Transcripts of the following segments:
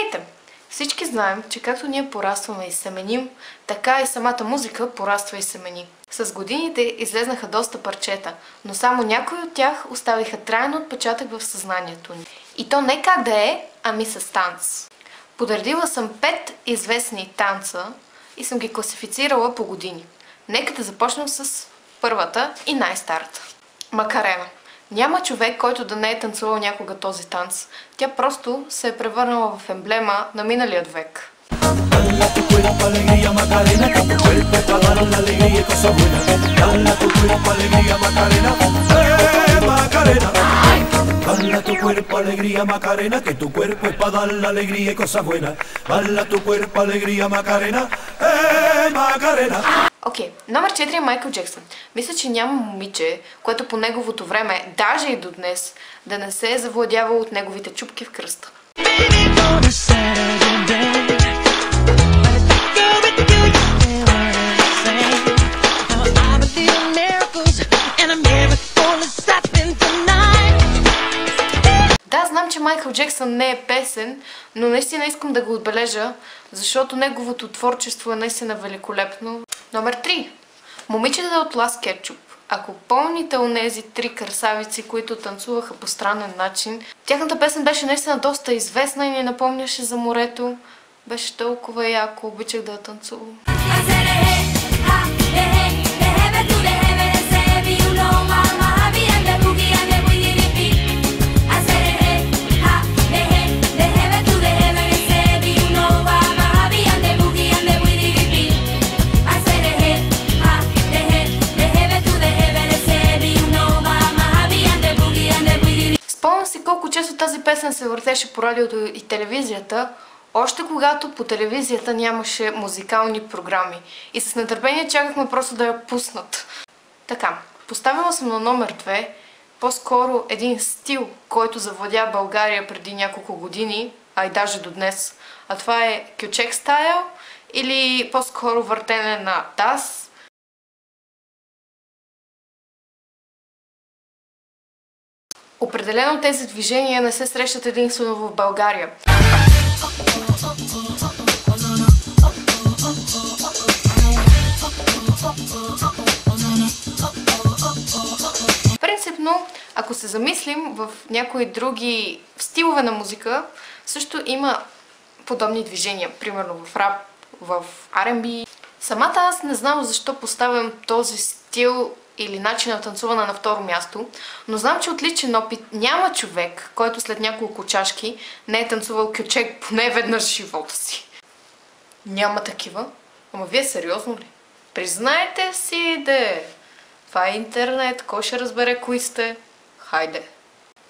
Здравейте! Всички знаем, че както ние порастваме и семеним, така и самата музика пораства и семени. С годините излезнаха доста парчета, но само някои от тях оставиха траен отпечатък в съзнанието ни. И то не как да е, ами с танц. Подредила съм 5 известни танца и съм ги класифицирала по години. Нека да започнем с първата и най-старата. Макарена. Няма човек, който да не е танцувал някога този танц. Тя просто се е превърнала в емблема на миналият век. Окей, номер 4 е Майкъл Джексън. Мисля, че няма момиче, което по неговото време, даже и до днес, да не се е завладявало от неговите чупки в кръста. Да, знам, че Майкъл Джексън не е песен, но наистина искам да го отбележа, защото неговото творчество е наистина великолепно. Номер 3. Момичета от Лас Кетчуп. Ако помните онези 3 красавици, които танцуваха по странен начин, тяхната песен беше наистина доста известна и ни напомняше за морето. Беше толкова яко, обичах да я танцувам. Спомням си колко често тази песен се въртеше по радиото и телевизията, още когато по телевизията нямаше музикални програми. И с нетърпение чакахме просто да я пуснат. Така, поставила съм на номер 2 по-скоро един стил, който завладя България преди няколко години, а и даже до днес. А това е кючек стайл или по-скоро въртене на таз. Определено тези движения не се срещат единствено в България. Принципно, ако се замислим в някои други стилове на музика, също има подобни движения. Примерно в рап, в R&B. Самата аз не знам защо поставям този стил или начин на танцуване на второ място, но знам, че от личен опит няма човек, който след няколко чашки не е танцувал кючек поне веднъж в живота си. Няма такива? Ама вие сериозно ли? Признайте си, де! Това е интернет, кой ще разбере кои сте? Хайде!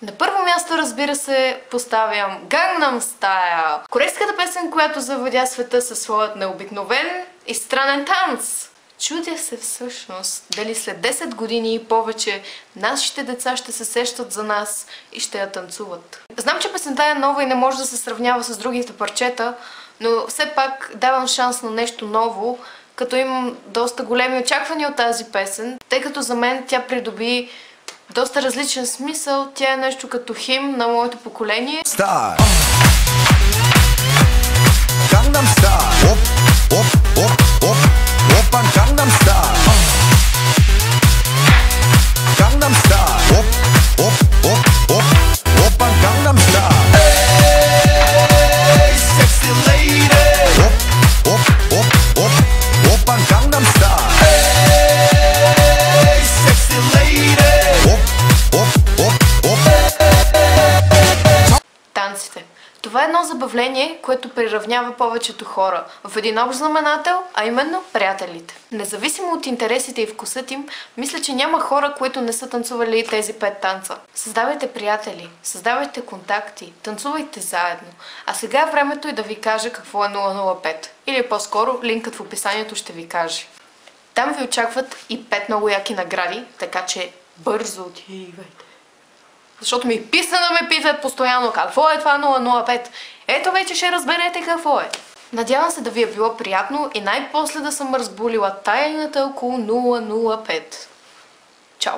На първо място, разбира се, поставям Gangnam Style. Корейската песен, която завладя света със своят необикновен и странен танц. Чудя се всъщност дали след 10 години и повече нашите деца ще се сещат за нас и ще я танцуват. Знам, че песента е нова и не може да се сравнява с другите парчета, но все пак давам шанс на нещо ново, като имам доста големи очаквания от тази песен, тъй като за мен тя придоби доста различен смисъл. Тя е нещо като химн на моето поколение. Gangnam Style. Оп, оп, оп, оп. Опан Gangnam Style. Gangnam Style. Оп, оп, оп, оп. Опан Gangnam Style. Hey, sexy lady. Оп, оп, оп, оп. Опан Gangnam Style. Hey, sexy lady. Оп, оп, оп, оп. Танците. Това е едно забавление, което приравнява повечето хора в един общ знаменател, а именно приятелите. Независимо от интересите и вкусът им, мисля, че няма хора, които не са танцували тези 5 танца. Създавайте приятели, създавайте контакти, танцувайте заедно. А сега е времето и да ви кажа какво е 005. Или по-скоро линкът в описанието ще ви каже. Там ви очакват и 5 много яки награди, така че бързо отивайте. Защото ми писна да ме питат постоянно какво е това 005. Ето вече ще разберете какво е. Надявам се да ви е било приятно и най-после да съм разбулила тайната около 005. Чао!